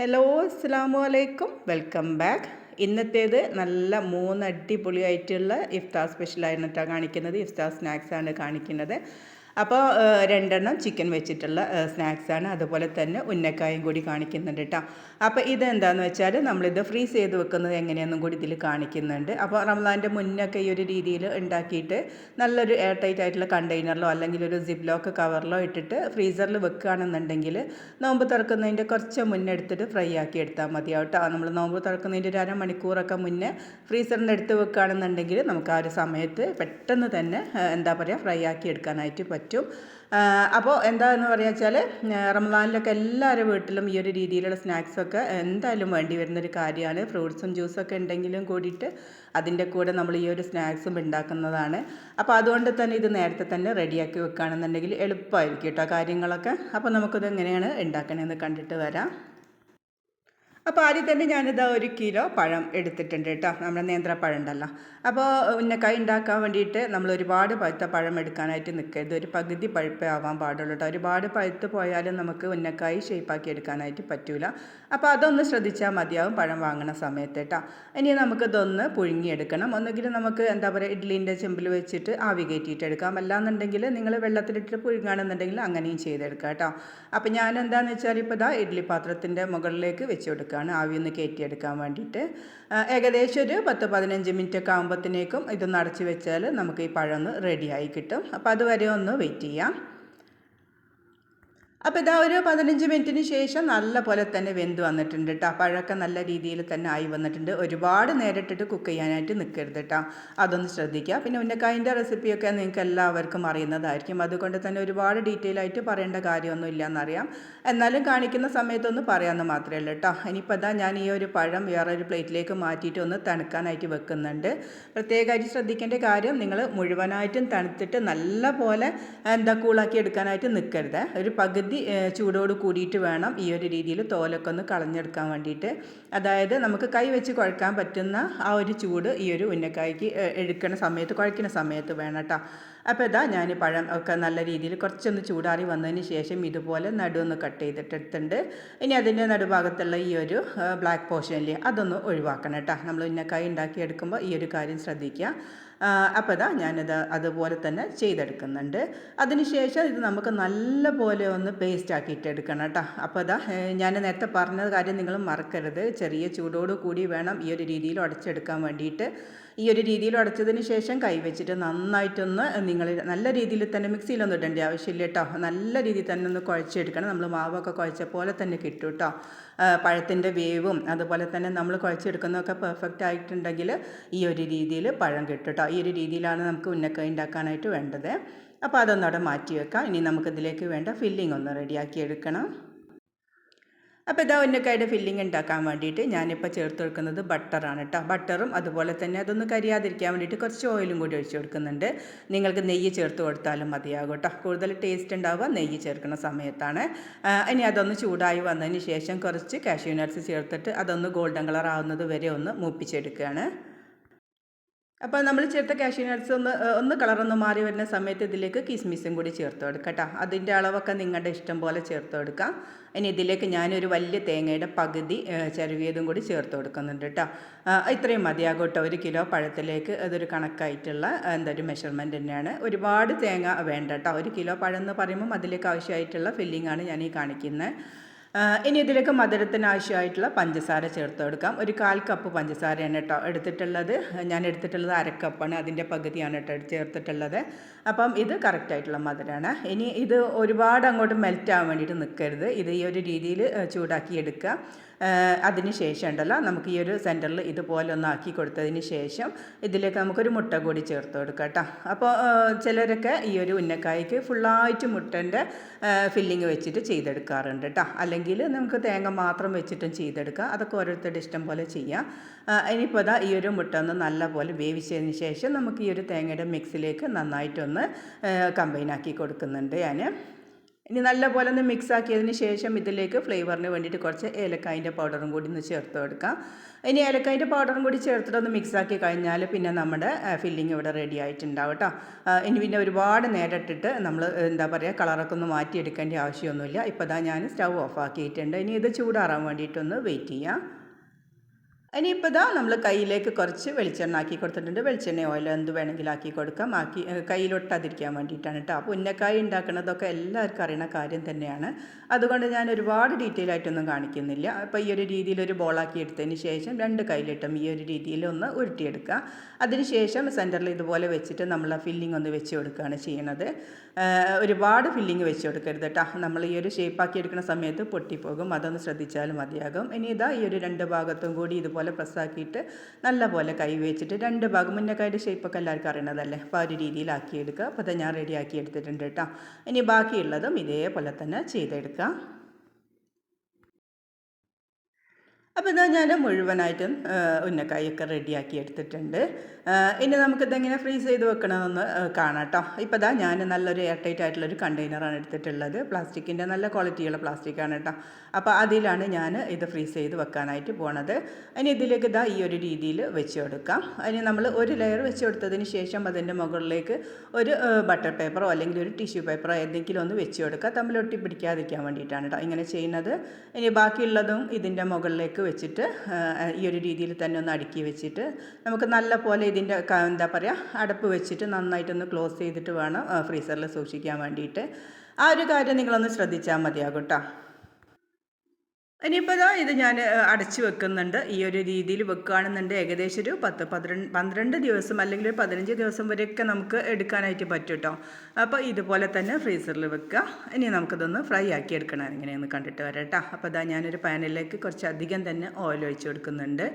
Hello അസ്സലാമു അലൈക്കും welcome back. ഇന്നത്തേത് നല്ല 3 അടിപൊളിയായിട്ടുള്ള ഇഫ്താർ സ്പെഷ്യലായിട്ടാണ് കാണിക്കുന്നത്. ഇഫ്താർ സ്നാക്സാണ് കാണിക്കുന്നത്. അപ്പോൾ 2 ചിക്കൻ വെച്ചിട്ടുള്ള സ്നാക്സാണ്. അതുപോലെ തന്നെ ഉന്നക്കായും കൂടി കാണിക്കുന്നുണ്ട് കേട്ടോ. അപ്പോൾ ഇതെന്താണെന്ന് വെച്ചാൽ നമ്മളിത് ഫ്രീസ് ചെയ്ത് വെക്കുന്നത് എങ്ങനെയെന്നും കൂടി ഇതിൽ കാണിക്കുന്നുണ്ട്. അപ്പോൾ റമദാൻ്റെ മുന്നൊക്കെ ഈ ഒരു രീതിയിൽ ഉണ്ടാക്കിയിട്ട് നല്ലൊരു എയർ ടൈറ്റ് ആയിട്ടുള്ള കണ്ടെയ്നറിലോ അല്ലെങ്കിൽ ഒരു സിപ്ലോക്ക് കവറിലോ ഇട്ടിട്ട് ഫ്രീസറിൽ വെക്കുകയാണെന്നുണ്ടെങ്കിൽ നോമ്പ് തുറക്കുന്നതിൻ്റെ കുറച്ച് മുന്നേ എടുത്തിട്ട് ഫ്രൈ ആക്കി എടുത്താൽ മതിയാവും കേട്ടോ. നമ്മൾ നോമ്പ് തുറക്കുന്നതിൻ്റെ ഒരു അരമണിക്കൂറൊക്കെ മുന്നേ ഫ്രീസറിൻ്റെ എടുത്ത് വെക്കുകയാണെന്നുണ്ടെങ്കിൽ നമുക്ക് ആ ഒരു സമയത്ത് പെട്ടെന്ന് തന്നെ എന്താ പറയുക ഫ്രൈ ആക്കി എടുക്കാനായിട്ട് പറ്റും. അപ്പോൾ എന്താണെന്ന് പറയുക വെച്ചാൽ റമദാനിലൊക്കെ എല്ലാവരുടെ വീട്ടിലും ഈ ഒരു രീതിയിലുള്ള സ്നാക്സൊക്കെ എന്തായാലും വേണ്ടി വരുന്നൊരു കാര്യമാണ്. ഫ്രൂട്ട്സും ജ്യൂസൊക്കെ ഉണ്ടെങ്കിലും കൂടിയിട്ട് അതിൻ്റെ കൂടെ നമ്മൾ ഈ ഒരു സ്നാക്സും ഉണ്ടാക്കുന്നതാണ്. അപ്പോൾ അതുകൊണ്ട് തന്നെ ഇത് നേരത്തെ തന്നെ റെഡിയാക്കി വെക്കുകയാണെന്നുണ്ടെങ്കിൽ എളുപ്പമായിരിക്കും കേട്ടോ കാര്യങ്ങളൊക്കെ. അപ്പോൾ നമുക്കിത് എങ്ങനെയാണ് ഉണ്ടാക്കണമെന്ന് കണ്ടിട്ട് വരാം. അപ്പോൾ ആദ്യം തന്നെ ഞാനിതാ 1 കിലോ പഴം എടുത്തിട്ടുണ്ട് കേട്ടോ. നമ്മുടെ നേന്ത്രപ്പഴം ഉണ്ടല്ലോ. അപ്പോൾ ഉന്നക്കായ ഉണ്ടാക്കാൻ വേണ്ടിയിട്ട് നമ്മൾ ഒരുപാട് പഴുത്ത പഴം എടുക്കാനായിട്ട് നിൽക്കരുത്. ഒരു പകുതി പഴുപ്പേ ആവാൻ പാടുള്ളൂ കേട്ടോ. ഒരുപാട് പഴുത്ത് പോയാലും നമുക്ക് ഉന്നക്കായ ഷേപ്പാക്കി എടുക്കാനായിട്ട് പറ്റില്ല. അപ്പോൾ അതൊന്ന് ശ്രദ്ധിച്ചാൽ മതിയാവും പഴം വാങ്ങുന്ന സമയത്ത് കേട്ടോ. ഇനി നമുക്കിതൊന്ന് പുഴുങ്ങിയെടുക്കണം. ഒന്നുകിൽ നമുക്ക് എന്താ പറയുക ഇഡ്ഡലീൻ്റെ ചെമ്പിൽ വെച്ചിട്ട് ആവി കയറ്റിയിട്ട് എടുക്കാം. അല്ലാന്നുണ്ടെങ്കിൽ നിങ്ങൾ വെള്ളത്തിലിട്ട് പുഴുങ്ങുകയാണെന്നുണ്ടെങ്കിൽ അങ്ങനെയും ചെയ്തെടുക്കാം കേട്ടോ. അപ്പോൾ ഞാൻ എന്താണെന്ന് വെച്ചാൽ ഇപ്പോൾ ഇതാ ഇഡ്ഡലി പാത്രത്തിൻ്റെ മുകളിലേക്ക് വെച്ച് കൊടുക്കുക, ആവി ഒന്ന് കയറ്റിയെടുക്കാൻ വേണ്ടിയിട്ട്. ഏകദേശം ഒരു 10-15 മിനിറ്റ് ഒക്കെ ആകുമ്പോഴത്തേക്കും ഇതൊന്ന് അടച്ച് വെച്ചാൽ നമുക്ക് ഈ പഴം ഒന്ന് റെഡിയായി കിട്ടും. അപ്പോൾ അതുവരെ ഒന്ന് വെയിറ്റ് ചെയ്യാം. അപ്പോൾ ഇതാ ഒരു 15 മിനിറ്റിന് ശേഷം നല്ല പോലെ തന്നെ വെന്ത് വന്നിട്ടുണ്ട് കേട്ടോ. പഴമൊക്കെ നല്ല രീതിയിൽ തന്നെ ആയി വന്നിട്ടുണ്ട്. ഒരുപാട് നേരിട്ടിട്ട് കുക്ക് ചെയ്യാനായിട്ട് നിൽക്കരുത് കേട്ടോ. അതൊന്ന് ശ്രദ്ധിക്കുക. പിന്നെ ഉന്നക്കായൻ്റെ റെസിപ്പിയൊക്കെ നിങ്ങൾക്ക് എല്ലാവർക്കും അറിയുന്നതായിരിക്കും. അതുകൊണ്ട് തന്നെ ഒരുപാട് ഡീറ്റെയിൽ ആയിട്ട് പറയേണ്ട കാര്യമൊന്നും ഇല്ലയെന്നറിയാം. എന്നാലും കാണിക്കുന്ന സമയത്തൊന്ന് പറയാമെന്ന് മാത്രമേ ഉള്ളൂ കേട്ടോ. ഇനിയിപ്പോൾ ഇതാ ഞാൻ ഈ ഒരു പഴം വേറൊരു പ്ലേറ്റിലേക്ക് മാറ്റിയിട്ട് ഒന്ന് തണുക്കാനായിട്ട് വെക്കുന്നുണ്ട്. പ്രത്യേകമായിട്ട് ശ്രദ്ധിക്കേണ്ട കാര്യം, നിങ്ങൾ മുഴുവനായിട്ടും തണുത്തിട്ട് നല്ല പോലെ കൂളാക്കി എടുക്കാനായിട്ട് നിൽക്കരുത്. ഒരു പകുതി ചൂടോട് കൂടിയിട്ട് വേണം ഈ ഒരു രീതിയിൽ തോലൊക്കെ ഒന്ന് കളഞ്ഞെടുക്കാൻ വേണ്ടിയിട്ട്. അതായത് നമുക്ക് കൈ വെച്ച് കുഴക്കാൻ പറ്റുന്ന ആ ഒരു ചൂട് ഈ ഒരു ഉന്നക്കായ്ക്ക് എടുക്കുന്ന സമയത്ത്, കുഴക്കുന്ന സമയത്ത് വേണം കേട്ടോ. അപ്പോൾ ഇതാ ഞാൻ പഴം ഒക്കെ നല്ല രീതിയിൽ കുറച്ചൊന്ന് ചൂടാറി വന്നതിന് ശേഷം ഇതുപോലെ നടുവൊന്ന് കട്ട് ചെയ്തിട്ടെടുത്തിട്ടുണ്ട്. ഇനി അതിൻ്റെ നടുഭാഗത്തുള്ള ഈ ഒരു ബ്ലാക്ക് പോർഷനിൽ അതൊന്ന് ഒഴിവാക്കണം കേട്ടോ. നമ്മൾ ഉന്നക്കായ ഉണ്ടാക്കിയെടുക്കുമ്പോൾ ഈ ഒരു കാര്യം ശ്രദ്ധിക്കുക. അപ്പോൾ ഇതാ ഞാനിത് അതുപോലെ തന്നെ ചെയ്തെടുക്കുന്നുണ്ട്. അതിനുശേഷം ഇത് നമുക്ക് നല്ല പോലെ ഒന്ന് പേസ്റ്റ് ആക്കിയിട്ട് എടുക്കണം കേട്ടോ. അപ്പോൾ ഇതാ ഞാൻ നേരത്തെ പറഞ്ഞ കാര്യം നിങ്ങൾ മറക്കരുത്. ചെറിയ ചൂടോട് കൂടി വേണം ഈ ഒരു രീതിയിൽ ഉടച്ചെടുക്കാൻ വേണ്ടിയിട്ട്. ഈ ഒരു രീതിയിൽ ഉടച്ചതിന് ശേഷം കൈ വെച്ചിട്ട് നന്നായിട്ടൊന്ന് നിങ്ങൾ നല്ല രീതിയിൽ തന്നെ, മിക്സിയിലൊന്നും ഇടേണ്ട ആവശ്യമില്ല കേട്ടോ. നല്ല രീതിയിൽ തന്നെ ഒന്ന് കുഴച്ചെടുക്കണം. നമ്മൾ മാവൊക്കെ കുഴച്ച പോലെ തന്നെ കിട്ടും കേട്ടോ. പഴത്തിൻ്റെ വേവും അതുപോലെ തന്നെ നമ്മൾ കുഴച്ചെടുക്കുന്നതൊക്കെ പെർഫെക്റ്റ് ആയിട്ടുണ്ടെങ്കിൽ ഈ ഒരു രീതിയിൽ പഴം കിട്ടും കേട്ടോ. ഈ ഒരു രീതിയിലാണ് നമുക്ക് ഉന്നക്കായ ഉണ്ടാക്കാനായിട്ട് വേണ്ടത്. അപ്പോൾ അതൊന്നവിടെ മാറ്റി വെക്കാം. ഇനി നമുക്കിതിലേക്ക് വേണ്ട ഫില്ലിംഗ് ഒന്ന് റെഡിയാക്കി എടുക്കണം. അപ്പോൾ ഇതാ ഉന്നക്കായുടെ ഫില്ലിംഗ് ഉണ്ടാക്കാൻ വേണ്ടിയിട്ട് ഞാനിപ്പോൾ ചേർത്ത് കൊടുക്കുന്നത് ബട്ടറാണ് കേട്ടോ. ബട്ടറും അതുപോലെ തന്നെ അതൊന്ന് കരിയാതിരിക്കാൻ വേണ്ടിയിട്ട് കുറച്ച് ഓയിലും കൂടി ഒഴിച്ച് കൊടുക്കുന്നുണ്ട്. നിങ്ങൾക്ക് നെയ്യ് ചേർത്ത് കൊടുത്താലും മതിയാകും കേട്ടോ. കൂടുതൽ ടേസ്റ്റ് ഉണ്ടാവുക നെയ്യ് ചേർക്കുന്ന സമയത്താണ്. ഇനി അതൊന്ന് ചൂടായി വന്നതിന് ശേഷം കുറച്ച് കാഷ്യൂ നട്ട്സ് ചേർത്തിട്ട് അതൊന്ന് ഗോൾഡൻ കളർ ആവുന്നത് വരെ ഒന്ന് മൂപ്പിച്ചെടുക്കുകയാണ്. അപ്പോൾ നമ്മൾ ചേർത്ത കാഷ്യൂ നട്ട്സ് ഒന്ന് കളറൊന്ന് മാറി വരുന്ന സമയത്ത് ഇതിലേക്ക് കിസ്മിസും കൂടി ചേർത്ത് കൊടുക്കാം കേട്ടോ. അതിൻ്റെ അളവൊക്കെ നിങ്ങളുടെ ഇഷ്ടം പോലെ ചേർത്ത് കൊടുക്കാം. ഇനി ഇതിലേക്ക് ഞാനൊരു വലിയ തേങ്ങയുടെ പകുതി ചിരവിയതും കൂടി ചേർത്ത് കൊടുക്കുന്നുണ്ട് കേട്ടോ. ഇത്രയും മതിയാകും കേട്ടോ. 1 കിലോ പഴത്തിലേക്ക് അതൊരു കണക്കായിട്ടുള്ള ഒരു മെഷർമെൻറ്റ് തന്നെയാണ്. ഒരുപാട് തേങ്ങ വേണ്ട കേട്ടോ. 1 കിലോ പഴം എന്ന് പറയുമ്പം അതിലേക്ക് ആവശ്യമായിട്ടുള്ള ഫില്ലിങ്ങാണ് ഞാൻ ഈ കാണിക്കുന്നത്. ഇനി ഇതിലേക്ക് മധുരത്തിന് ആവശ്യമായിട്ടുള്ള പഞ്ചസാര ചേർത്ത് കൊടുക്കാം. ഒരു 1/4 കപ്പ് പഞ്ചസാരയാണ് കേട്ടോ എടുത്തിട്ടുള്ളത്. ഞാൻ എടുത്തിട്ടുള്ളത് 1/2 കപ്പാണ്. അതിൻ്റെ പകുതിയാണ് കേട്ടോ ചേർത്തിട്ടുള്ളത്. അപ്പം ഇത് കറക്റ്റായിട്ടുള്ള മധുരമാണ്. ഇനി ഇത് ഒരുപാട് അങ്ങോട്ട് മെൽറ്റ് ആവാൻ വേണ്ടിയിട്ട് നിൽക്കരുത്. ഇത് ഈ ഒരു രീതിയിൽ ചൂടാക്കി എടുക്കുക. അതിന് ശേഷം ഉണ്ടല്ലോ നമുക്ക് ഈ ഒരു സെൻറ്ററിൽ ഇതുപോലെ ഒന്ന് ആക്കി കൊടുത്തതിന് ശേഷം ഇതിലേക്ക് നമുക്കൊരു മുട്ട കൂടി ചേർത്ത് കൊടുക്കാം കേട്ടോ. അപ്പോൾ ചിലരൊക്കെ ഈ ഒരു ഉന്നക്കായ്ക്ക് ഫുള്ളായിട്ട് മുട്ടൻ്റെ ഫില്ലിങ് വെച്ചിട്ട് ചെയ്തെടുക്കാറുണ്ട് കേട്ടോ. അല്ലെങ്കിൽ നമുക്ക് തേങ്ങ മാത്രം വെച്ചിട്ടും ചെയ്തെടുക്കാം. അതൊക്കെ ഓരോരുത്തരുടെ ഇഷ്ടം പോലെ ചെയ്യാം. ഇനിയിപ്പോൾ അതാ ഈ ഒരു മുട്ട ഒന്ന് നല്ല പോലെ വേവിച്ചതിന് ശേഷം നമുക്ക് ഈ ഒരു തേങ്ങയുടെ മിക്സിലേക്ക് നന്നായിട്ടൊന്ന് കമ്പൈനാക്കി കൊടുക്കുന്നുണ്ട് ഞാൻ. ഇനി നല്ലപോലെ ഒന്ന് മിക്സ് ആക്കിയതിന് ശേഷം ഇതിലേക്ക് ഫ്ലേവറിന് വേണ്ടിയിട്ട് കുറച്ച് ഏലക്കായൻ്റെ പൗഡറും കൂടി ഒന്ന് ചേർത്ത് കൊടുക്കാം. ഇനി ഏലക്കായൻ്റെ പൗഡറും കൂടി ചേർത്തിട്ട് ഒന്ന് മിക്സ് ആക്കി കഴിഞ്ഞാൽ പിന്നെ നമ്മുടെ ഫില്ലിങ് ഇവിടെ റെഡി ആയിട്ടുണ്ടാവും കേട്ടോ. ഇനി പിന്നെ ഒരുപാട് നേരം ഇട്ടിട്ട് നമ്മൾ എന്താ പറയുക കളറൊക്കെ ഒന്ന് മാറ്റിയെടുക്കേണ്ട ആവശ്യമൊന്നുമില്ല. ഇപ്പോൾ ദാ ഞാൻ സ്റ്റൗ ഓഫ് ആക്കിയിട്ടുണ്ട്. ഇനി ഇത് ചൂടാറാൻ വേണ്ടിയിട്ടൊന്ന് വെയിറ്റ് ചെയ്യാം. ഇനിയിപ്പോൾ ഇതാ നമ്മൾ കയ്യിലേക്ക് കുറച്ച് വെളിച്ചെണ്ണ ആക്കി കൊടുത്തിട്ടുണ്ട്. വെളിച്ചെണ്ണ ഓയിലോ എന്ത് വേണമെങ്കിലും ആക്കി കൊടുക്കാം. കയ്യിലൊട്ടാതിരിക്കാൻ വേണ്ടിയിട്ടാണ് കേട്ടോ. അപ്പോൾ ഉന്നക്കായ ഉണ്ടാക്കുന്നതൊക്കെ എല്ലാവർക്കും അറിയുന്ന കാര്യം തന്നെയാണ്. അതുകൊണ്ട് ഞാൻ ഒരുപാട് ഡീറ്റെയിൽ ആയിട്ടൊന്നും കാണിക്കുന്നില്ല. അപ്പോൾ ഈ ഒരു രീതിയിൽ ഒരു ബോളാക്കി എടുത്തതിന് ശേഷം 2 കയ്യിലിട്ടും ഈ ഒരു രീതിയിൽ ഒന്ന് ഉരുട്ടിയെടുക്കുക. അതിനുശേഷം സെൻറ്ററിൽ ഇതുപോലെ വെച്ചിട്ട് നമ്മൾ ആ ഫില്ലിംഗ് ഒന്ന് വെച്ച് കൊടുക്കുകയാണ് ചെയ്യണത്. ഒരുപാട് ഫില്ലിങ് വെച്ച് കൊടുക്കരുത് കേട്ടോ. നമ്മൾ ഈ ഒരു ഷേപ്പാക്കി എടുക്കുന്ന സമയത്ത് പൊട്ടിപ്പോകും. അതൊന്ന് ശ്രദ്ധിച്ചാൽ മതിയാകും. ഇനി ഇതാ ഈ ഒരു 2 ഭാഗത്തും കൂടി ഇതുപോലെ പ്രസ്സാക്കിയിട്ട് നല്ല പോലെ കൈ വെച്ചിട്ട് 2 ഭാഗം മുന്നേക്കായുടെ ഷേപ്പൊക്കെ എല്ലാവർക്കും അറിയണതല്ലേ. അപ്പോൾ ആ ഒരു രീതിയിലാക്കിയെടുക്കുക. അപ്പോൾ അത് ഞാൻ റെഡിയാക്കി എടുത്തിട്ടുണ്ട് കേട്ടോ. ഇനി ബാക്കിയുള്ളതും ഇതേപോലെ തന്നെ ചെയ്തെടുക്കാം. അപ്പോൾ ഇതാ ഞാൻ മുഴുവനായിട്ടും ഉന്നക്കായൊക്കെ റെഡിയാക്കി എടുത്തിട്ടുണ്ട്. ഇനി നമുക്കിതെങ്ങനെ ഫ്രീസ് ചെയ്ത് വെക്കണമെന്ന് കാണാം കേട്ടോ. ഇപ്പോൾ ഇതാ ഞാൻ നല്ലൊരു എയർ ടൈറ്റ് ആയിട്ടുള്ളൊരു കണ്ടെയ്നറാണ് എടുത്തിട്ടുള്ളത്. പ്ലാസ്റ്റിക്കിൻ്റെ നല്ല ക്വാളിറ്റിയുള്ള പ്ലാസ്റ്റിക്കാണ് കേട്ടോ. അപ്പോൾ അതിലാണ് ഞാൻ ഇത് ഫ്രീസ് ചെയ്ത് വെക്കാനായിട്ട് പോണത്. ഇനി ഇതിലേക്ക് ഇതാ ഈ ഒരു രീതിയിൽ വെച്ച് കൊടുക്കാം. ഇനി നമ്മൾ ഒരു ലെയർ വെച്ച് കൊടുത്തതിന് ശേഷം അതിൻ്റെ മുകളിലേക്ക് ഒരു ബട്ടർ പേപ്പറോ അല്ലെങ്കിൽ ഒരു ടിഷ്യൂ പേപ്പറോ ഏതെങ്കിലും ഒന്ന് വെച്ച് കൊടുക്കുക. തമ്മിൽ ഒട്ടി പിടിക്കാതിരിക്കാൻ വേണ്ടിയിട്ടാണ് കേട്ടോ ഇങ്ങനെ ചെയ്യുന്നത്. ഇനി ബാക്കിയുള്ളതും ഇതിൻ്റെ മുകളിലേക്ക് വെച്ചിട്ട് ഈ ഒരു രീതിയിൽ തന്നെ ഒന്ന് അടുക്കി വെച്ചിട്ട് നമുക്ക് നല്ല പോലെ ഇതിൻ്റെ എന്താ പറയുക അടപ്പ് വെച്ചിട്ട് നന്നായിട്ടൊന്ന് ക്ലോസ് ചെയ്തിട്ട് വേണം ഫ്രീസറിൽ സൂക്ഷിക്കാൻ വേണ്ടിയിട്ട്. ആ ഒരു കാര്യം നിങ്ങളൊന്ന് ശ്രദ്ധിച്ചാൽ മതിയാകും കേട്ടോ. ഇനിയിപ്പോൾ ഇതാ ഇത് ഞാൻ അടച്ച് വെക്കുന്നുണ്ട്. ഈ ഒരു രീതിയിൽ വെക്കുകയാണെന്നുണ്ട് ഏകദേശം ഒരു 12 ദിവസം അല്ലെങ്കിൽ ഒരു 15 ദിവസം വരെയൊക്കെ നമുക്ക് എടുക്കാനായിട്ട് പറ്റും കേട്ടോ. അപ്പോൾ ഇതുപോലെ തന്നെ ഫ്രീസറിൽ വെക്കുക. ഇനി നമുക്കിതൊന്ന് ഫ്രൈ ആക്കി എടുക്കണം. എങ്ങനെയൊന്ന് കണ്ടിട്ട് വരാം കേട്ടോ. അപ്പോൾ ഇതാ ഞാനൊരു പാനിലേക്ക് കുറച്ചധികം തന്നെ ഓയിൽ ഒഴിച്ച് കൊടുക്കുന്നുണ്ട്.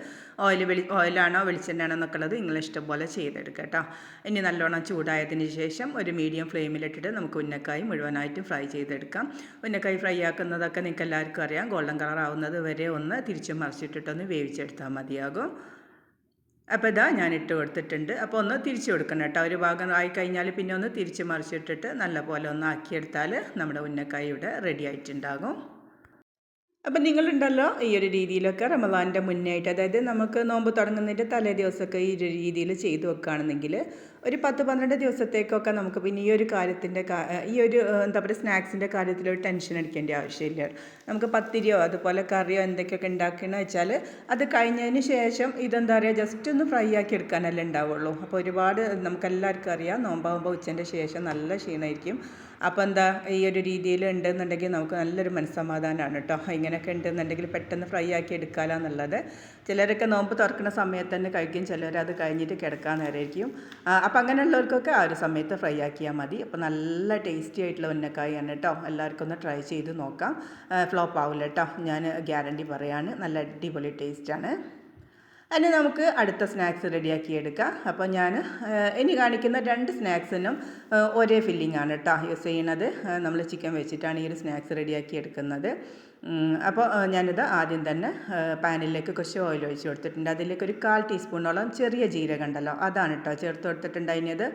ഓയിലാണോ വെളിച്ചെണ്ണയാണോ എന്നൊക്കെ ഉള്ളത് നിങ്ങളിഷ്ടം പോലെ ചെയ്തെടുക്കുക കേട്ടോ. ഇനി നല്ലോണം ചൂടായതിന് ശേഷം ഒരു മീഡിയം ഫ്ലെയിമിലിട്ടിട്ട് നമുക്ക് ഉന്നക്കായ് മുഴുവനായിട്ടും ഫ്രൈ ചെയ്തെടുക്കാം. ഉന്നക്കായ് ഫ്രൈ ആക്കുന്നതൊക്കെ നിങ്ങൾക്ക് എല്ലാവർക്കും അറിയാം. ഗോൾഡൻ കളറാവുന്നത് വരെ ഒന്ന് തിരിച്ചും മറിച്ചിട്ടിട്ടൊന്ന് വേവിച്ചെടുത്താൽ മതിയാകും. അപ്പോൾ ഇതാ ഞാൻ ഇട്ട് കൊടുത്തിട്ടുണ്ട്. അപ്പോൾ ഒന്ന് തിരിച്ചു കൊടുക്കണം കേട്ടോ. ഒരു ഭാഗം ആയിക്കഴിഞ്ഞാൽ പിന്നെ ഒന്ന് തിരിച്ച് മറിച്ചിട്ടിട്ട് നല്ല പോലെ ഒന്ന് ആക്കിയെടുത്താൽ നമ്മുടെ ഉന്നക്കായ് ഇവിടെ റെഡി ആയിട്ടുണ്ടാകും. അപ്പം നിങ്ങളുണ്ടല്ലോ ഈ ഒരു രീതിയിലൊക്കെ റമദാൻ്റെ മുന്നായിട്ട്, അതായത് നമുക്ക് നോമ്പ് തുടങ്ങുന്നതിൻ്റെ തലേ ദിവസമൊക്കെ ഈ ഒരു രീതിയിൽ ചെയ്തു വെക്കുകയാണെന്നെങ്കിൽ ഒരു 10-12 ദിവസത്തേക്കൊക്കെ നമുക്ക് പിന്നെ ഈ ഒരു കാര്യത്തിൻ്റെ ഈ ഒരു എന്താ പറയുക സ്നാക്സിൻ്റെ കാര്യത്തിൽ ഒരു ടെൻഷൻ അടിക്കേണ്ട ആവശ്യമില്ല. നമുക്ക് പത്തിരിയോ അതുപോലെ കറിയോ എന്തൊക്കെയൊക്കെ ഉണ്ടാക്കണമെന്ന് വെച്ചാൽ അത് കഴിഞ്ഞതിന് ശേഷം ഇതെന്താ പറയുക ജസ്റ്റ് ഒന്ന് ഫ്രൈ ആക്കി എടുക്കാനല്ലേ ഉണ്ടാവുള്ളൂ. അപ്പോൾ ഒരുപാട് നമുക്കെല്ലാവർക്കും അറിയാം നോമ്പാകുമ്പോൾ ഉച്ചൻ്റെ ശേഷം നല്ല ക്ഷീണമായിരിക്കും. അപ്പോൾ എന്താ ഈ ഒരു രീതിയിൽ ഉണ്ടെന്നുണ്ടെങ്കിൽ നമുക്ക് നല്ലൊരു മനസ്സമാധാനമാണ് കേട്ടോ. ഇങ്ങനെയൊക്കെ ഉണ്ടെന്നുണ്ടെങ്കിൽ പെട്ടെന്ന് ഫ്രൈ ആക്കി എടുക്കാമല്ലോ എന്നുള്ളത്. ചിലരൊക്കെ നോമ്പ് തുറക്കുന്ന സമയത്ത് തന്നെ കഴിക്കും, ചിലരത് കഴിഞ്ഞിട്ട് കിടക്കാൻ നേരമായിരിക്കും. അപ്പോൾ അങ്ങനെയുള്ളവർക്കൊക്കെ ആ ഒരു സമയത്ത് ഫ്രൈ ആക്കിയാൽ മതി. അപ്പോൾ നല്ല ടേസ്റ്റി ആയിട്ടുള്ള ഉന്നക്കായാണ് കേട്ടോ. എല്ലാവർക്കും ഒന്ന് ട്രൈ ചെയ്ത് നോക്കാം. ഫ്ലോപ്പ് ആവില്ല കേട്ടോ, ഞാൻ ഗ്യാരണ്ടി പറയാണ്. നല്ല അടിപൊളി ടേസ്റ്റാണ്. അതിന് നമുക്ക് അടുത്ത സ്നാക്സ് റെഡിയാക്കി എടുക്കാം. അപ്പോൾ ഞാൻ ഇനി കാണിക്കുന്ന 2 സ്നാക്സിനും ഒരേ ഫില്ലിംഗ് ആണ് കേട്ടോ യൂസ് ചെയ്യുന്നത്. നമ്മൾ ചിക്കൻ വെച്ചിട്ടാണ് ഈ ഒരു സ്നാക്സ് റെഡിയാക്കി എടുക്കുന്നത്. അപ്പോൾ ഞാനിത് ആദ്യം തന്നെ പാനിലേക്ക് കുറച്ച് ഓയിൽ ഒഴിച്ച് കൊടുത്തിട്ടുണ്ട്. അതിലേക്ക് ഒരു 1/4 ടീസ്പൂണോളം ചെറിയ ജീരകം ഉണ്ടല്ലോ അതാണ് കേട്ടോ ചേർത്ത് കൊടുത്തിട്ടുണ്ടായിരുന്നത്.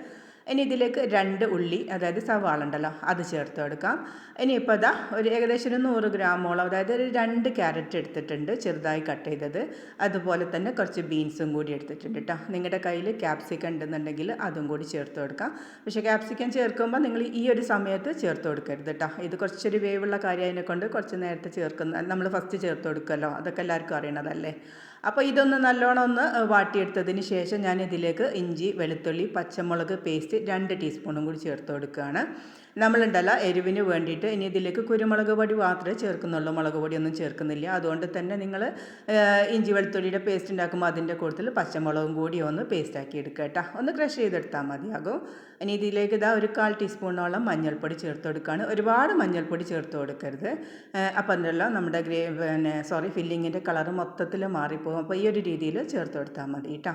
ഇനി ഇതിലേക്ക് 2 ഉള്ളി, അതായത് സവാള ഉണ്ടല്ലോ അത് ചേർത്ത് കൊടുക്കാം. ഇനിയിപ്പോൾ ഇതാ ഒരു ഏകദേശം ഒരു 100 ഗ്രാമോളം, അതായത് ഒരു 2 ക്യാരറ്റ് എടുത്തിട്ടുണ്ട് ചെറുതായി കട്ട് ചെയ്തത്. അതുപോലെ തന്നെ കുറച്ച് ബീൻസും കൂടി എടുത്തിട്ടുണ്ട് കേട്ടോ. നിങ്ങളുടെ കയ്യിൽ ക്യാപ്സിക്കം ഉണ്ടെന്നുണ്ടെങ്കിൽ അതും കൂടി ചേർത്ത് കൊടുക്കാം. പക്ഷേ ക്യാപ്സിക്കം ചേർക്കുമ്പോൾ നിങ്ങൾ ഈ ഒരു സമയത്ത് ചേർത്ത് കൊടുക്കരുത് കേട്ടോ. ഇത് കുറച്ചൊരു വേവുള്ള കാര്യമായതിനെ കൊണ്ട് കുറച്ച് നേരത്തെ നമ്മൾ ഫസ്റ്റ് ചേർത്ത് കൊടുക്കുമല്ലോ, അതൊക്കെ എല്ലാവർക്കും അറിയണതല്ലേ. അപ്പോൾ ഇതൊന്ന് നല്ലോണം ഒന്ന് വാട്ടിയെടുത്തതിന് ശേഷം ഞാൻ ഇതിലേക്ക് ഇഞ്ചി, വെളുത്തുള്ളി, പച്ചമുളക് പേസ്റ്റ് 2 ടീസ്പൂണും കൂടി ചേർത്ത് കൊടുക്കുകയാണ്. നമ്മളുണ്ടല്ലോ എരിവിന് വേണ്ടിയിട്ട് ഇനി ഇതിലേക്ക് കുരുമുളക് പൊടി മാത്രമേ ചേർക്കുന്നുള്ളൂ, മുളക് പൊടിയൊന്നും ചേർക്കുന്നില്ല. അതുകൊണ്ട് തന്നെ നിങ്ങൾ ഇഞ്ചി വെളുത്തുള്ളിയുടെ പേസ്റ്റ് ഉണ്ടാക്കുമ്പോൾ അതിൻ്റെ കൂടുതൽ പച്ചമുളകും കൂടി ഒന്ന് പേസ്റ്റാക്കി എടുക്കുക കേട്ടോ. ഒന്ന് ക്രഷ് ചെയ്തെടുത്താൽ മതിയാകും. ഇനി ഇതിലേക്ക് ഇതാ ഒരു 1/4 ടീസ്പൂണോളം മഞ്ഞൾപ്പൊടി ചേർത്ത് കൊടുക്കുകയാണ്. ഒരുപാട് മഞ്ഞൾപ്പൊടി ചേർത്ത് കൊടുക്കരുത്. അപ്പോൾ എന്തല്ലോ നമ്മുടെ ഫില്ലിങ്ങിൻ്റെ കളറ് മൊത്തത്തിൽ മാറിപ്പോകും. അപ്പോൾ ഈ ഒരു രീതിയിൽ ചേർത്ത് കൊടുത്താൽ മതി കേട്ടോ.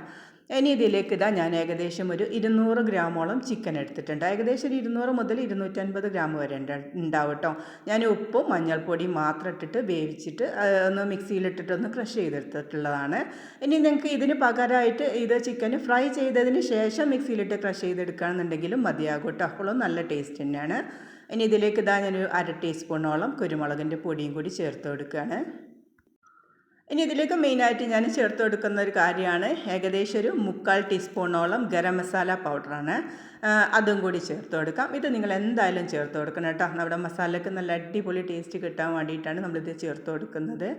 ഇനി ഇതിലേക്ക് ഇതാ ഞാൻ ഏകദേശം ഒരു 200 ഗ്രാമോളം ചിക്കൻ എടുത്തിട്ടുണ്ട്. ഏകദേശം ഒരു 200 മുതൽ 250 ഗ്രാം വരെ ഉണ്ടാവും കേട്ടോ. ഞാൻ ഉപ്പും മഞ്ഞൾപ്പൊടിയും മാത്രം ഇട്ടിട്ട് വേവിച്ചിട്ട് ഒന്ന് മിക്സിയിലിട്ടിട്ടൊന്ന് ക്രഷ് ചെയ്തെടുത്തിട്ടുള്ളതാണ്. ഇനി നിങ്ങൾക്ക് ഇതിന് പകരമായിട്ട് ഇത് ചിക്കൻ ഫ്രൈ ചെയ്തതിന് ശേഷം മിക്സിയിലിട്ട് ക്രഷ് ചെയ്തെടുക്കുകയാണെന്നുണ്ടെങ്കിലും മതിയാകും കേട്ടോ. അപ്പോഴും നല്ല ടേസ്റ്റ് തന്നെയാണ്. ഇനി ഇതിലേക്ക് ഇതാ ഞാനൊരു 1/2 ടീസ്പൂണോളം കുരുമുളകിൻ്റെ പൊടിയും കൂടി ചേർത്ത് കൊടുക്കുകയാണ്. ഇനി ഇതിലേക്ക് മെയിനായിട്ട് ഞാൻ ചേർത്ത് കൊടുക്കുന്ന ഒരു കാര്യമാണ് ഏകദേശം ഒരു 1/4 ടീസ്പൂണോളം ഗരം മസാല പൗഡറാണ്. അതും കൂടി ചേർത്ത് കൊടുക്കാം. ഇത് നിങ്ങൾ എന്തായാലും ചേർത്ത് കൊടുക്കണം കേട്ടോ. നമ്മുടെ മസാലയ്ക്ക് നല്ല അടിപൊളി ടേസ്റ്റ് കിട്ടാൻ വേണ്ടിയിട്ടാണ് നമ്മളിത് ചേർത്ത് കൊടുക്കുന്നത്.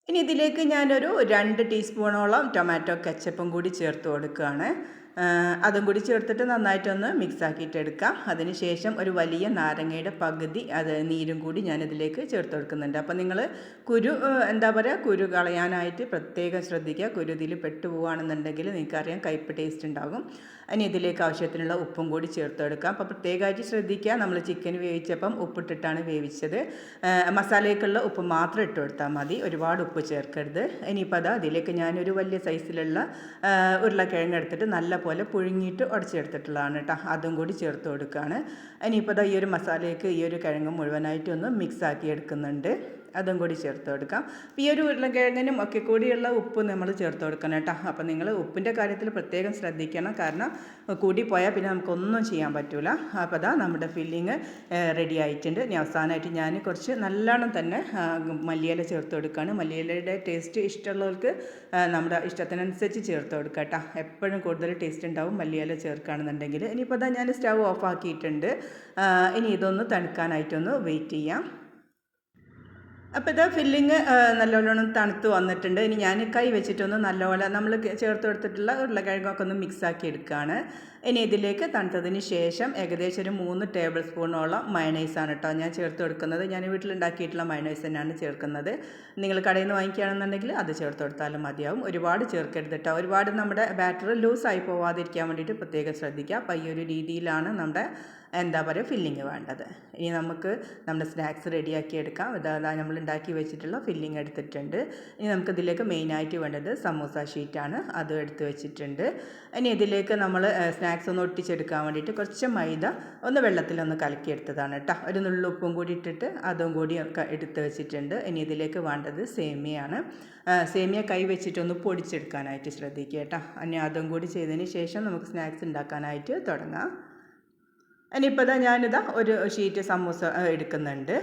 ഇനി ഇതിലേക്ക് ഞാനൊരു 2 ടീസ്പൂണോളം ടൊമാറ്റോ കെച്ചപ്പും കൂടി ചേർത്ത് കൊടുക്കുകയാണ്. അതും കൂടി ചേർത്തിട്ട് നന്നായിട്ടൊന്ന് മിക്സ് ആക്കിയിട്ട് എടുക്കാം. അതിന് ശേഷം ഒരു വലിയ നാരങ്ങയുടെ പകുതി നീരും കൂടി ഞാനിതിലേക്ക് ചേർത്ത് കൊടുക്കുന്നുണ്ട്. അപ്പോൾ നിങ്ങൾ കുരു കളയാനായിട്ട് പ്രത്യേകം ശ്രദ്ധിക്കുക. കുരു ഇതിൽ പെട്ടുപോവുകയാണെന്നുണ്ടെങ്കിൽ നിങ്ങൾക്കറിയാം കയ്പ്പ് ടേസ്റ്റ് ഉണ്ടാകും. ഇനി ഇതിലേക്ക് ആവശ്യത്തിനുള്ള ഉപ്പും കൂടി ചേർത്ത് കൊടുക്കാം. അപ്പോൾ പ്രത്യേകമായിട്ട് ശ്രദ്ധിക്കുക, നമ്മൾ ചിക്കൻ വേവിച്ചപ്പം ഉപ്പിട്ടിട്ടാണ് വേവിച്ചത്. മസാലയ്ക്കുള്ള ഉപ്പ് മാത്രം ഇട്ട് കൊടുത്താൽ മതി, ഒരുപാട് ഉപ്പ് ചേർക്കരുത്. ഇനിയിപ്പോൾ അതിലേക്ക് ഞാനൊരു വലിയ സൈസിലുള്ള ഉരുളക്കിഴങ്ങ് എടുത്തിട്ട് നല്ല പോലെ പുഴുങ്ങിയിട്ട് ഉടച്ചെടുത്തിട്ടുള്ളതാണ് കേട്ടോ. അതും കൂടി ചേർത്ത് കൊടുക്കുകയാണ്. ഇനിയിപ്പോൾ ഈ ഒരു മസാലയ്ക്ക് ഈ ഒരു കിഴങ്ങ് മുഴുവനായിട്ട് ഒന്ന് മിക്സ് ആക്കി എടുക്കുന്നുണ്ട്. അതും കൂടി ചേർത്ത് കൊടുക്കാം. അപ്പോൾ ഈ ഒരു ഉരുളക്കിഴങ്ങിനും ഒക്കെ കൂടിയുള്ള ഉപ്പ് നമ്മൾ ചേർത്ത് കൊടുക്കണം കേട്ടോ. അപ്പോൾ നിങ്ങൾ ഉപ്പിൻ്റെ കാര്യത്തിൽ പ്രത്യേകം ശ്രദ്ധിക്കണം, കാരണം കൂടിപ്പോയാൽ പിന്നെ നമുക്കൊന്നും ചെയ്യാൻ പറ്റില്ല. അപ്പോൾ നമ്മുടെ ഫില്ലിങ് റെഡി ആയിട്ടുണ്ട്. ഇനി അവസാനമായിട്ട് ഞാൻ കുറച്ച് നല്ലോണം തന്നെ മല്ലിയില ചേർത്ത് കൊടുക്കുകയാണ്. മല്ലിയിലയുടെ ടേസ്റ്റ് ഇഷ്ടമുള്ളവർക്ക് നമ്മുടെ ഇഷ്ടത്തിനനുസരിച്ച് ചേർത്ത് കൊടുക്കുക കേട്ടോ. എപ്പോഴും കൂടുതൽ ടേസ്റ്റ് ഉണ്ടാവും മല്ലിയില ചേർക്കുകയാണെന്നുണ്ടെങ്കിൽ. ഇനിയിപ്പോൾ ഞാൻ സ്റ്റവ് ഓഫ് ആക്കിയിട്ടുണ്ട്. ഇനി ഇതൊന്ന് തണുക്കാനായിട്ടൊന്ന് വെയിറ്റ് ചെയ്യാം. അപ്പോൾ ഇത് ഫില്ലിങ് നല്ലോണം തണുത്ത് വന്നിട്ടുണ്ട്. ഇനി ഞാൻ കൈ വെച്ചിട്ടൊന്ന് നല്ലപോലെ നമ്മൾ ചേർത്ത് കൊടുത്തിട്ടുള്ള ഉരുളക്കിഴങ്ങൊക്കെ ഒന്ന് മിക്സാക്കി എടുക്കുകയാണ്. ഇനി ഇതിലേക്ക് തണുത്തതിന് ശേഷം ഏകദേശം ഒരു 3 ടേബിൾ സ്പൂണോളം മയണൈസാണ് കേട്ടോ ഞാൻ ചേർത്ത് കൊടുക്കുന്നത്. ഞാൻ വീട്ടിലുണ്ടാക്കിയിട്ടുള്ള മയണൈസ് തന്നെയാണ് ചേർക്കുന്നത്. നിങ്ങൾ കടയിൽ നിന്ന് വാങ്ങിക്കുകയാണെന്നുണ്ടെങ്കിൽ അത് ചേർത്ത് കൊടുത്താലും മതിയാവും. ഒരുപാട് ചേർക്കരുത് കേട്ടോ. ഒരുപാട് നമ്മുടെ ബാറ്റർ ലൂസായി പോവാതിരിക്കാൻ വേണ്ടിയിട്ട് പ്രത്യേകം ശ്രദ്ധിക്കുക. അപ്പോൾ ഈ ഒരു രീതിയിലാണ് നമ്മുടെ ഫില്ലിങ് വേണ്ടത്. ഇനി നമുക്ക് നമ്മുടെ സ്നാക്സ് റെഡിയാക്കി എടുക്കാം. നമ്മൾ ഉണ്ടാക്കി വെച്ചിട്ടുള്ള ഫില്ലിങ് എടുത്തിട്ടുണ്ട്. ഇനി നമുക്കിതിലേക്ക് മെയിനായിട്ട് വേണ്ടത് സമൂസ ഷീറ്റാണ്, അതും എടുത്ത് വെച്ചിട്ടുണ്ട്. ഇനി ഇതിലേക്ക് നമ്മൾ സ്നാക്സ് ഒന്ന് ഒട്ടിച്ചെടുക്കാൻ വേണ്ടിയിട്ട് കുറച്ച് മൈദ ഒന്ന് വെള്ളത്തിലൊന്ന് കലക്കിയെടുത്തതാണ് കേട്ടോ. ഒരു നുള്ളുപ്പും കൂടി ഇട്ടിട്ട് അതും കൂടി എടുത്ത് വെച്ചിട്ടുണ്ട്. ഇനി ഇതിലേക്ക് വേണ്ടത് സേമിയാണ്. സേമിയ കൈ വെച്ചിട്ടൊന്ന് പൊടിച്ചെടുക്കാനായിട്ട് ശ്രദ്ധിക്കുക കേട്ടോ. ഇനി അതും കൂടി ചെയ്തതിന് ശേഷം നമുക്ക് സ്നാക്സ് ഉണ്ടാക്കാനായിട്ട് തുടങ്ങാം. ഇനിയിപ്പോൾ ഞാനിതാ ഒരു ഷീറ്റ് സമൂസ എടുക്കുന്നുണ്ട്.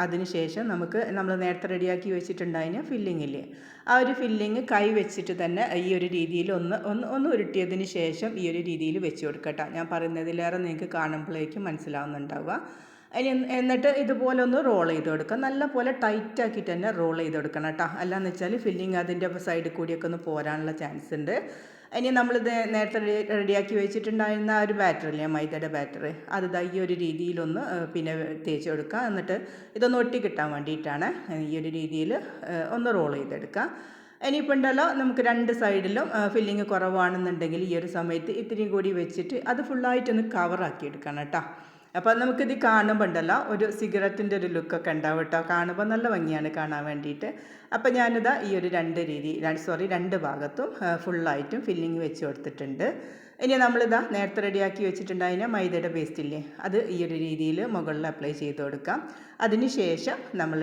അതിന് ശേഷം നമ്മൾ നേരത്തെ റെഡിയാക്കി വെച്ചിട്ടുണ്ടായിരുന്ന ഫില്ലിങ്ങില്ലേ, ആ ഒരു ഫില്ലിങ് കൈ വെച്ചിട്ട് തന്നെ ഈ ഒരു രീതിയിൽ ഒന്ന് ഉരുട്ടിയതിന് ശേഷം ഈ ഒരു രീതിയിൽ വെച്ച് കൊടുക്കട്ടെ. ഞാൻ പറയുന്നതിലേറെ നിങ്ങൾക്ക് കാണുമ്പോഴേക്കും മനസ്സിലാവുന്നുണ്ടാവുക. എന്നിട്ട് ഇതുപോലെ ഒന്ന് റോൾ ചെയ്ത് കൊടുക്കുക. നല്ല പോലെ ടൈറ്റാക്കിയിട്ട് തന്നെ റോൾ ചെയ്ത് കൊടുക്കണം കേട്ടോ. അല്ലാന്ന് വെച്ചാൽ ഫില്ലിങ് അതിൻ്റെ സൈഡിൽ കൂടിയൊക്കെ ഒന്ന് പോരാനുള്ള ചാൻസ് ഉണ്ട്. ഇനി നമ്മളിത് നേരത്തെ റെഡിയാക്കി വെച്ചിട്ടുണ്ടായിരുന്ന ആ ഒരു ബാറ്ററില്ലേ, മൈദയുടെ ബാറ്ററി, അത് ഈ ഒരു രീതിയിലൊന്ന് പിന്നെ തേച്ച് കൊടുക്കുക. എന്നിട്ട് ഇതൊന്ന് ഒട്ടി കിട്ടാൻ വേണ്ടിയിട്ടാണ് ഈ ഒരു രീതിയിൽ ഒന്ന് റോൾ ചെയ്തെടുക്കുക. ഇനിയിപ്പോൾ ഉണ്ടല്ലോ, നമുക്ക് 2 സൈഡിലും ഫില്ലിങ് കുറവാണെന്നുണ്ടെങ്കിൽ ഈ ഒരു സമയത്ത് ഇത്തിരി കൂടി വെച്ചിട്ട് അത് ഫുള്ളായിട്ടൊന്ന് കവറാക്കി എടുക്കണം കേട്ടോ. അപ്പോൾ നമുക്കിത് കാണുമ്പോൾ ഉണ്ടല്ലോ ഒരു സിഗരറ്റിൻ്റെ ഒരു ലുക്കൊക്കെ ഉണ്ടാവും കേട്ടോ. കാണുമ്പോൾ നല്ല ഭംഗിയാണ് കാണാൻ വേണ്ടിയിട്ട്. അപ്പോൾ ഞാനിതാ ഈ ഒരു 2 ഭാഗത്തും ഫുള്ളായിട്ടും ഫില്ലിങ് വെച്ച് കൊടുത്തിട്ടുണ്ട്. ഇനി നമ്മളിതാ നേരത്തെ റെഡിയാക്കി വെച്ചിട്ടുണ്ടായിരുന്ന മൈദയുടെ പേസ്റ്റ് ഇല്ലേ, അത് ഈ ഒരു രീതിയിൽ മുകളിൽ അപ്ലൈ ചെയ്ത് കൊടുക്കാം. അതിന് ശേഷം നമ്മൾ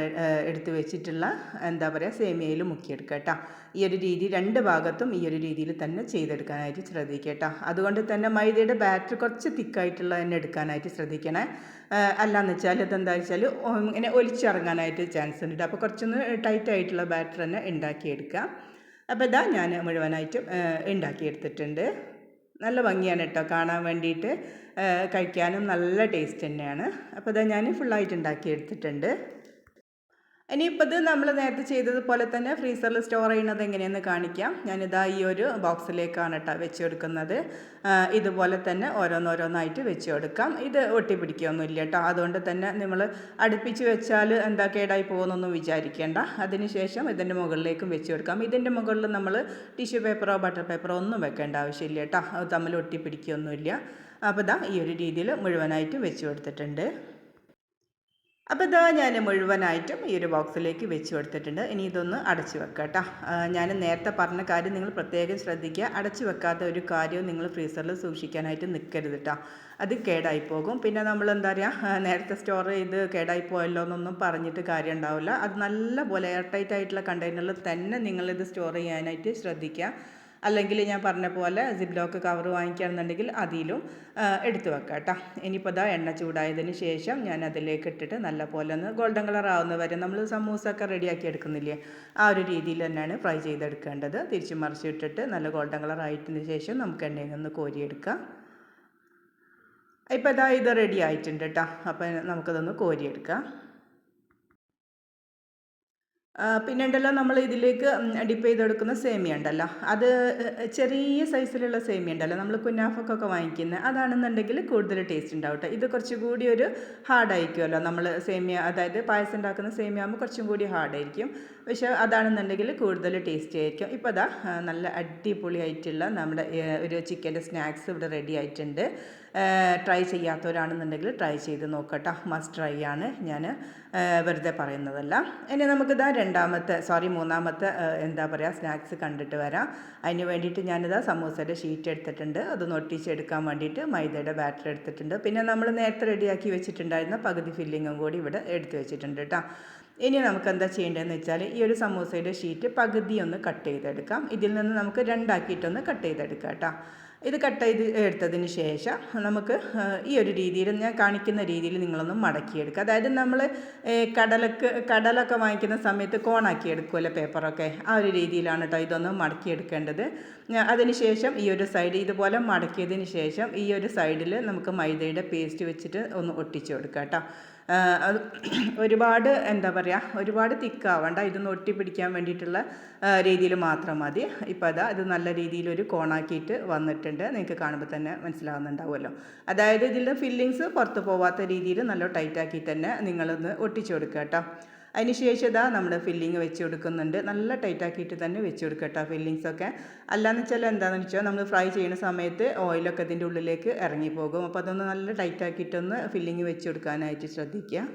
എടുത്ത് വെച്ചിട്ടുള്ള സേമിയയിൽ മുക്കിയെടുക്കുക കേട്ടോ. ഈ ഒരു രീതി 2 ഭാഗത്തും ഈ ഒരു രീതിയിൽ തന്നെ ചെയ്തെടുക്കാനായിട്ട് ശ്രദ്ധിക്കുക കേട്ടോ. അതുകൊണ്ട് തന്നെ മൈദയുടെ ബാറ്റർ കുറച്ച് തിക്കായിട്ടുള്ള തന്നെ എടുക്കാനായിട്ട് ശ്രദ്ധിക്കണേ. അല്ലാന്ന് വെച്ചാൽ ഇതെന്താ വെച്ചാൽ ഇങ്ങനെ ഒലിച്ചിറങ്ങാനായിട്ട് ചാൻസ് ഉണ്ട്. അപ്പോൾ കുറച്ചൊന്ന് ടൈറ്റായിട്ടുള്ള ബാറ്റർ തന്നെ ഉണ്ടാക്കിയെടുക്കുക. അപ്പോൾ ഇതാ ഞാൻ മുഴുവനായിട്ടും ഉണ്ടാക്കിയെടുത്തിട്ടുണ്ട്. നല്ല ഭംഗിയാണ് കേട്ടോ കാണാൻ വേണ്ടിയിട്ട്, കഴിക്കാനും നല്ല ടേസ്റ്റ് തന്നെയാണ്. അപ്പോൾ ഇതാ ഞാൻ ഫുള്ളായിട്ട് ഉണ്ടാക്കിയെടുത്തിട്ടുണ്ട്. ഇനിയിപ്പോൾ ഇത് നമ്മൾ നേരത്തെ ചെയ്തതുപോലെ തന്നെ ഫ്രീസറിൽ സ്റ്റോർ ചെയ്യുന്നത് എങ്ങനെയെന്ന് കാണിക്കാം. ഞാനിതാ ഈ ഒരു ബോക്സിലേക്കാണ് കേട്ടോ വെച്ച് കൊടുക്കുന്നത്. ഇതുപോലെ തന്നെ ഓരോന്നോരോന്നായിട്ട് വെച്ച് കൊടുക്കാം. ഇത് ഒട്ടിപ്പിടിക്കുകയൊന്നുമില്ല കേട്ടോ. അതുകൊണ്ട് തന്നെ നമ്മൾ അടുപ്പിച്ച് വെച്ചാൽ കേടായി പോകുന്നൊന്നും വിചാരിക്കേണ്ട. അതിനുശേഷം ഇതിൻ്റെ മുകളിലേക്കും വെച്ച് കൊടുക്കാം. ഇതിൻ്റെ മുകളിൽ നമ്മൾ ടിഷ്യൂ പേപ്പറോ ബട്ടർ പേപ്പറോ ഒന്നും വെക്കേണ്ട ആവശ്യമില്ല കേട്ടോ. അത് തമ്മിൽ ഒട്ടിപ്പിടിക്കുകയൊന്നുമില്ല. അപ്പോൾ ഇതാ ഈ ഒരു രീതിയിൽ മുഴുവനായിട്ട് വെച്ച് കൊടുത്തിട്ടുണ്ട്. അപ്പോൾ ഇതാ ഞാൻ മുഴുവനായിട്ടും ഈ ഒരു ബോക്സിലേക്ക് വെച്ച് കൊടുത്തിട്ടുണ്ട്. ഇനി ഇതൊന്ന് അടച്ചു വെക്കാം കേട്ടോ. ഞാൻ നേരത്തെ പറഞ്ഞ കാര്യം നിങ്ങൾ പ്രത്യേകം ശ്രദ്ധിക്കുക. അടച്ചു വെക്കാത്ത ഒരു കാര്യവും നിങ്ങൾ ഫ്രീസറിൽ സൂക്ഷിക്കാനായിട്ട് നിൽക്കരുത് കേട്ടോ. അത് കേടായി പോകും. പിന്നെ നമ്മൾ നേരത്തെ സ്റ്റോർ ചെയ്ത് കേടായി പോയല്ലോ എന്നൊന്നും പറഞ്ഞിട്ട് കാര്യം ഉണ്ടാവില്ല. അത് നല്ല പോലെ എയർ ടൈറ്റ് ആയിട്ടുള്ള കണ്ടെയ്നറിൽ തന്നെ നിങ്ങളിത് സ്റ്റോർ ചെയ്യാനായിട്ട് ശ്രദ്ധിക്കുക. അല്ലെങ്കിൽ ഞാൻ പറഞ്ഞ പോലെ സിപ്പ് ലോക്ക് കവർ വാങ്ങിക്കുകയാണെന്നുണ്ടെങ്കിൽ അതിലും എടുത്ത് വെക്കാം കേട്ടോ. ഇനിയിപ്പോൾ ഇതാ എണ്ണ ചൂടായതിന് ശേഷം ഞാൻ അതിലേക്ക് ഇട്ടിട്ട് നല്ല പോലെ ഒന്ന് ഗോൾഡൻ കളർ ആവുന്ന വരെ നമ്മൾ സമൂസൊക്കെ റെഡിയാക്കി എടുക്കുന്നില്ലേ, ആ ഒരു രീതിയിൽ തന്നെയാണ് ഫ്രൈ ചെയ്തെടുക്കേണ്ടത്. തിരിച്ച് മറിച്ചിട്ടിട്ട് നല്ല ഗോൾഡൻ കളർ ആയതിന് ശേഷം നമുക്ക് എണ്ണയിൽ നിന്ന് കോരിയെടുക്കാം. ഇപ്പോൾ ഇതാ ഇത് റെഡി ആയിട്ടുണ്ട് കേട്ടോ. അപ്പോൾ നമുക്കതൊന്ന് കോരിയെടുക്കാം. പിന്നെ ഉണ്ടല്ലോ നമ്മൾ ഇതിലേക്ക് ഡിപ്പ് ചെയ്തെടുക്കുന്ന സേമിയ ഉണ്ടല്ലോ, അത് ചെറിയ സൈസിലുള്ള സേമിയ ഉണ്ടല്ലോ നമ്മൾ കുനാഫക്കൊക്കെ വാങ്ങിക്കുന്നത്, അതാണെന്നുണ്ടെങ്കിൽ കൂടുതൽ ടേസ്റ്റ് ഉണ്ടാവും കേട്ടോ. ഇത് കുറച്ചും കൂടി ഒരു ഹാർഡായിരിക്കുമല്ലോ, നമ്മൾ സേമിയ അതായത് പായസം ഉണ്ടാക്കുന്ന സേമിയ ആകുമ്പോൾ കുറച്ചും കൂടി ഹാർഡായിരിക്കും. പക്ഷേ അതാണെന്നുണ്ടെങ്കിൽ കൂടുതൽ ടേസ്റ്റി ആയിരിക്കും. ഇപ്പോൾ അതാ നല്ല അടിപൊളിയായിട്ടുള്ള നമ്മുടെ ഒരു ചിക്കൻ്റെ സ്നാക്സ് ഇവിടെ റെഡി ആയിട്ടുണ്ട്. ട്രൈ ചെയ്യാത്തവരാണെന്നുണ്ടെങ്കിൽ ട്രൈ ചെയ്ത് നോക്കട്ടോ. മസ്റ്റ് ട്രൈ ആണ്, ഞാൻ വെറുതെ പറയുന്നതല്ല. ഇനി നമുക്കിതാ മൂന്നാമത്തെ എന്താ പറയുക സ്നാക്സ് കണ്ടിട്ട് വരാം. അതിന് വേണ്ടിയിട്ട് ഞാനിതാ സമൂസയുടെ ഷീറ്റ് എടുത്തിട്ടുണ്ട്. അതൊന്ന് ഒട്ടിച്ചെടുക്കാൻ വേണ്ടിയിട്ട് മൈദയുടെ ബാറ്റർ എടുത്തിട്ടുണ്ട്. പിന്നെ നമ്മൾ നേരത്തെ റെഡിയാക്കി വെച്ചിട്ടുണ്ടായിരുന്ന പകുതി ഫില്ലിങ്ങും കൂടി ഇവിടെ എടുത്ത് വെച്ചിട്ടുണ്ട് കേട്ടോ. ഇനി നമുക്ക് എന്താ ചെയ്യേണ്ടതെന്ന് വെച്ചാൽ ഈ ഒരു സമൂസയുടെ ഷീറ്റ് പകുതി ഒന്ന് കട്ട് ചെയ്തെടുക്കാം. ഇതിൽ നിന്ന് നമുക്ക് രണ്ടാക്കിയിട്ടൊന്ന് കട്ട് ചെയ്തെടുക്കാം കേട്ടോ. ഇത് കട്ട് ചെയ്ത് എടുത്തതിന് ശേഷം നമുക്ക് ഈ ഒരു രീതിയിൽ ഞാൻ കാണിക്കുന്ന രീതിയിൽ നിങ്ങളൊന്ന് മടക്കിയെടുക്കുക. അതായത് നമ്മൾ കടലൊക്കെ വാങ്ങിക്കുന്ന സമയത്ത് കോണാക്കി എടുക്കുമല്ലോ പേപ്പറൊക്കെ, ആ ഒരു രീതിയിലാണ് കേട്ടോ ഇതൊന്ന് മടക്കിയെടുക്കേണ്ടത്. അതിന് ശേഷം ഈ ഒരു സൈഡ് ഇതുപോലെ മടക്കിയതിന് ശേഷം ഈ ഒരു സൈഡിൽ നമുക്ക് മൈദയുടെ പേസ്റ്റ് വെച്ചിട്ട് ഒന്ന് ഒട്ടിച്ചു കൊടുക്കാം കേട്ടോ. അത് ഒരുപാട് എന്താ പറയുക ഒരുപാട് തിക്കാവണ്ട, ഇതൊന്ന് ഒട്ടിപ്പിടിക്കാൻ വേണ്ടിയിട്ടുള്ള രീതിയിൽ മാത്രം മതി. ഇപ്പോൾ അതാ ഇത് നല്ല രീതിയിലൊരു കോണാക്കിയിട്ട് വന്നിട്ടുണ്ട്, നിങ്ങൾക്ക് കാണുമ്പോൾ തന്നെ മനസ്സിലാവുന്നുണ്ടാവുമല്ലോ. അതായത് ഇതിൽ ഫില്ലിങ്സ് പുറത്ത് പോവാത്ത രീതിയിൽ നല്ല ടൈറ്റാക്കി തന്നെ നിങ്ങളൊന്ന് ഒട്ടിച്ചു കൊടുക്കുക കേട്ടോ. അതിന് ശേഷം ഇതാ നമ്മൾ ഫില്ലിങ് വെച്ച് കൊടുക്കുന്നുണ്ട്. നല്ല ടൈറ്റാക്കിയിട്ട് തന്നെ വെച്ച് കൊടുക്കുക കേട്ടോ ഫില്ലിങ്സൊക്കെ. അല്ലാന്ന് വെച്ചാൽ എന്താണെന്ന് വെച്ചാൽ നമ്മൾ ഫ്രൈ ചെയ്യുന്ന സമയത്ത് ഓയിലൊക്കെ ഇതിൻ്റെ ഉള്ളിലേക്ക് ഇറങ്ങിപ്പോകും. അപ്പോൾ അതൊന്ന് നല്ല ടൈറ്റാക്കിയിട്ടൊന്ന് ഫില്ലിങ് വെച്ച് കൊടുക്കാനായിട്ട് ശ്രദ്ധിക്കുക.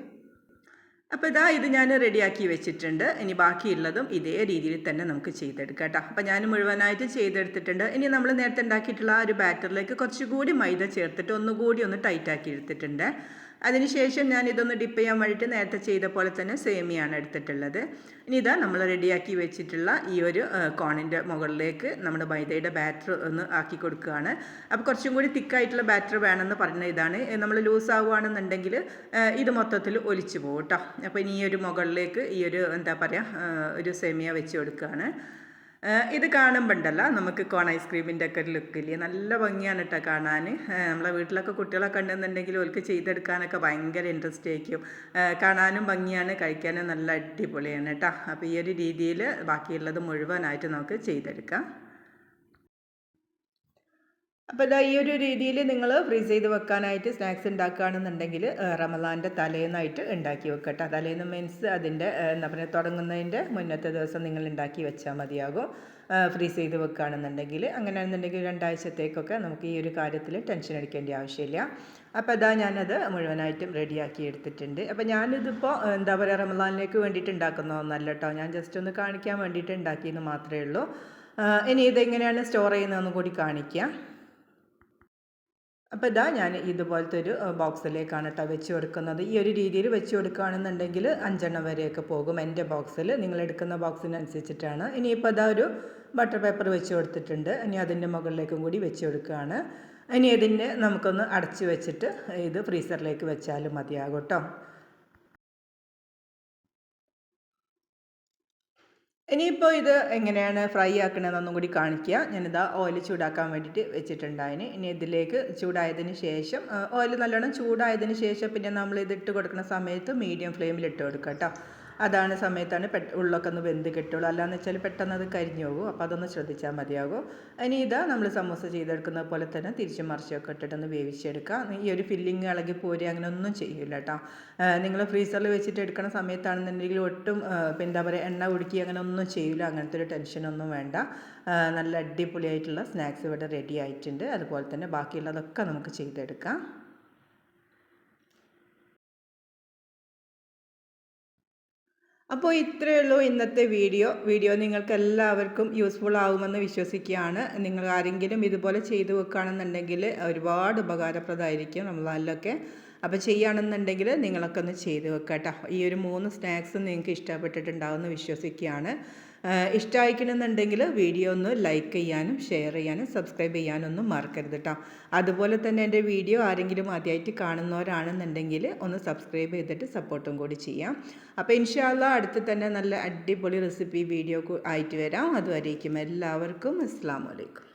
അപ്പോൾ ഇതാ ഇത് ഞാൻ റെഡിയാക്കി വെച്ചിട്ടുണ്ട്. ഇനി ബാക്കിയുള്ളതും ഇതേ രീതിയിൽ തന്നെ നമുക്ക് ചെയ്തെടുക്കാം കേട്ടോ. അപ്പോൾ ഞാൻ മുഴുവനായിട്ട് ചെയ്തെടുത്തിട്ടുണ്ട്. ഇനി നമ്മൾ നേരത്തെ ഉണ്ടാക്കിയിട്ടുള്ള ആ ഒരു ബാറ്ററിലേക്ക് കുറച്ചുകൂടി മൈദ ചേർത്തിട്ട് ഒന്നുകൂടി ഒന്ന് ടൈറ്റാക്കി എടുത്തിട്ടുണ്ട്. അതിനുശേഷം ഞാൻ ഇതൊന്ന് ഡിപ്പ് ചെയ്യാൻ വേണ്ടിയിട്ട് നേരത്തെ ചെയ്ത പോലെ തന്നെ സേമിയാണ് എടുത്തിട്ടുള്ളത്. ഇനി ഇതാ നമ്മൾ റെഡിയാക്കി വെച്ചിട്ടുള്ള ഈ ഒരു കോണിൻ്റെ മുകളിലേക്ക് നമ്മുടെ മൈദയുടെ ബാറ്റർ ഒന്ന് ആക്കി കൊടുക്കുകയാണ്. അപ്പോൾ കുറച്ചും കൂടി തിക്കായിട്ടുള്ള ബാറ്റർ വേണമെന്ന് പറഞ്ഞ ഇതാണ്. നമ്മൾ ലൂസ് ആവുകയാണെന്നുണ്ടെങ്കിൽ ഇത് മൊത്തത്തിൽ ഒലിച്ചു പോകും കേട്ടോ. അപ്പോൾ ഇനി ഈ ഒരു മുകളിലേക്ക് ഈ ഒരു എന്താ പറയുക ഒരു സേമിയ വെച്ച് കൊടുക്കുകയാണ്. ഇത് കാണുമ്പോൾ ഉണ്ടല്ലോ നമുക്ക് കോൺ ഐസ്ക്രീമിൻ്റെ ഒക്കെ ഒരു ലുക്കില്ലേ, നല്ല ഭംഗിയാണ് കേട്ടോ കാണാൻ. നമ്മളെ വീട്ടിലൊക്കെ കുട്ടികളൊക്കെ ഉണ്ടെന്നുണ്ടെങ്കിൽ അവർക്ക് ചെയ്തെടുക്കാനൊക്കെ ഭയങ്കര ഇൻട്രസ്റ്റ് ആയിരിക്കും. കാണാനും ഭംഗിയാണ്, കഴിക്കാനും നല്ല അടിപൊളിയാണ് കേട്ടോ. അപ്പോൾ ഈ ഒരു രീതിയിൽ ബാക്കിയുള്ളത് മുഴുവനായിട്ട് നമുക്ക് ചെയ്തെടുക്കാം. അപ്പോൾ ഇതാ ഈ ഒരു രീതിയിൽ നിങ്ങൾ ഫ്രീസ് ചെയ്ത് വെക്കാനായിട്ട് സ്നാക്സ് ഉണ്ടാക്കുകയാണെന്നുണ്ടെങ്കിൽ റമദാൻ്റെ തലേന്നായിട്ട് ഉണ്ടാക്കി വെക്കട്ടെ. തലേന്ന് മീൻസ് അതിൻ്റെ എന്താ പറയുക തുടങ്ങുന്നതിൻ്റെ മുന്നത്തെ ദിവസം നിങ്ങൾ ഉണ്ടാക്കി വെച്ചാൽ മതിയാകും. ഫ്രീസ് ചെയ്ത് വെക്കുകയാണെന്നുണ്ടെങ്കിൽ അങ്ങനെയാണെന്നുണ്ടെങ്കിൽ 2 ആഴ്ചത്തേക്കൊക്കെ നമുക്ക് ഈ ഒരു കാര്യത്തിൽ ടെൻഷൻ അടിക്കേണ്ട ആവശ്യമില്ല. അപ്പോൾ ഇതാ ഞാനത് മുഴുവനായിട്ടും റെഡിയാക്കി എടുത്തിട്ടുണ്ട്. അപ്പോൾ ഞാനിതിപ്പോൾ എന്താ പറയുക റമദാനിലേക്ക് വേണ്ടിയിട്ട് ഉണ്ടാക്കുന്ന ഒന്നല്ല കേട്ടോ, ഞാൻ ജസ്റ്റ് ഒന്ന് കാണിക്കാൻ വേണ്ടിയിട്ട് ഉണ്ടാക്കിയെന്ന് മാത്രമേ ഉള്ളൂ. ഇനി ഇതെങ്ങനെയാണ് സ്റ്റോർ ചെയ്യുന്നതെന്ന് കൂടി കാണിക്കാം. അപ്പോൾ ഇതാ ഞാൻ ഇതുപോലത്തെ ഒരു ബോക്സിലേക്കാണ് കേട്ടോ വെച്ച് കൊടുക്കുന്നത്. ഈ ഒരു രീതിയിൽ വെച്ച് കൊടുക്കുകയാണെന്നുണ്ടെങ്കിൽ 5 വരെയൊക്കെ പോകും എൻ്റെ ബോക്സിൽ. നിങ്ങൾ എടുക്കുന്ന ബോക്സിനനുസരിച്ചിട്ടാണ്. ഇനിയിപ്പോൾ ഇതാ ഒരു ബട്ടർ പേപ്പർ വെച്ച് കൊടുത്തിട്ടുണ്ട്. ഇനി അതിൻ്റെ മുകളിലേക്കും കൂടി വെച്ച് കൊടുക്കുകയാണ്. ഇനി ഇതിനെ നമുക്കൊന്ന് അടച്ച് വെച്ചിട്ട് ഇത് ഫ്രീസറിലേക്ക് വെച്ചാലും മതിയാകും കേട്ടോ. ഇനിയിപ്പോൾ ഇത് എങ്ങനെയാണ് ഫ്രൈ ആക്കണമെന്നൊന്നും കൂടി കാണിക്കുക. ഞാനിതാ ഓയിൽ ചൂടാക്കാൻ വേണ്ടിയിട്ട് വെച്ചിട്ടുണ്ടായിന്. ഇനി ഇതിലേക്ക് ചൂടായതിന് ശേഷം ഓയിൽ നല്ലോണം ചൂടായതിന് ശേഷം പിന്നെ നമ്മൾ ഇതിട്ട് കൊടുക്കുന്ന സമയത്ത് മീഡിയം ഫ്ലെയിമിൽ ഇട്ട് കൊടുക്കുക കേട്ടോ. അതാണ് സമയത്താണ് ഉള്ളൊക്കെ ഒന്ന് വെന്ത് കിട്ടുള്ളൂ. അല്ലാന്ന് വെച്ചാൽ പെട്ടെന്ന് അത് കരിഞ്ഞു പോകും. അപ്പോൾ അതൊന്ന് ശ്രദ്ധിച്ചാൽ മതിയാകും. ഇനി ഇതാ നമ്മൾ സമൂസ ചെയ്തെടുക്കുന്നത് പോലെ തന്നെ തിരിച്ചും മറിച്ചൊക്കെ ഇട്ടിട്ടൊന്ന് വേവിച്ചെടുക്കുക. ഈ ഒരു ഫില്ലിങ് ഇളകി പോരുക അങ്ങനെ ഒന്നും ചെയ്യില്ല കേട്ടോ. നിങ്ങൾ ഫ്രീസറിൽ വെച്ചിട്ട് എടുക്കുന്ന സമയത്താണെന്നുണ്ടെങ്കിൽ ഒട്ടും എന്താ പറയുക എണ്ണ ഉടുക്കി അങ്ങനെ ഒന്നും ചെയ്യില്ല. അങ്ങനത്തെ ഒരു ടെൻഷനൊന്നും വേണ്ട. നല്ല അടിപൊളിയായിട്ടുള്ള സ്നാക്സ് ഇവിടെ റെഡി ആയിട്ടുണ്ട്. അതുപോലെ തന്നെ ബാക്കിയുള്ളതൊക്കെ നമുക്ക് ചെയ്തെടുക്കാം. അപ്പോൾ ഇത്രയേ ഉള്ളൂ ഇന്നത്തെ വീഡിയോ നിങ്ങൾക്ക് എല്ലാവർക്കും യൂസ്ഫുൾ ആകുമെന്ന് വിശ്വസിക്കുകയാണ്. നിങ്ങൾ ആരെങ്കിലും ഇതുപോലെ ചെയ്തു വെക്കുകയാണെന്നുണ്ടെങ്കിൽ ഒരുപാട് ഉപകാരപ്രദമായിരിക്കും റമദാനിലൊക്കെ. അപ്പോൾ ചെയ്യുകയാണെന്നുണ്ടെങ്കിൽ നിങ്ങളൊക്കെ ഒന്ന് ചെയ്ത് വെക്കാം കേട്ടോ. ഈ ഒരു 3 സ്നാക്സും നിങ്ങൾക്ക് ഇഷ്ടപ്പെട്ടിട്ടുണ്ടാവുമെന്ന് വിശ്വസിക്കുകയാണ്. ഇഷ്ടമായിക്കണമെന്നുണ്ടെങ്കിൽ വീഡിയോ ഒന്ന് ലൈക്ക് ചെയ്യാനും ഷെയർ ചെയ്യാനും സബ്സ്ക്രൈബ് ചെയ്യാനൊന്നും മറക്കരുത് കേട്ടോ. അതുപോലെ തന്നെ എൻ്റെ വീഡിയോ ആരെങ്കിലും ആദ്യമായിട്ട് കാണുന്നവരാണെന്നുണ്ടെങ്കിൽ ഒന്ന് സബ്സ്ക്രൈബ് ചെയ്തിട്ട് സപ്പോർട്ടും കൂടി ചെയ്യാം. അപ്പോൾ ഇൻഷാ അല്ലാഹ് അടുത്ത് തന്നെ നല്ല അടിപൊളി റെസിപ്പി വീഡിയോ ആയിട്ട് വരാം. അതുവരേക്കും എല്ലാവർക്കും അസ്സലാമു അലൈക്കും.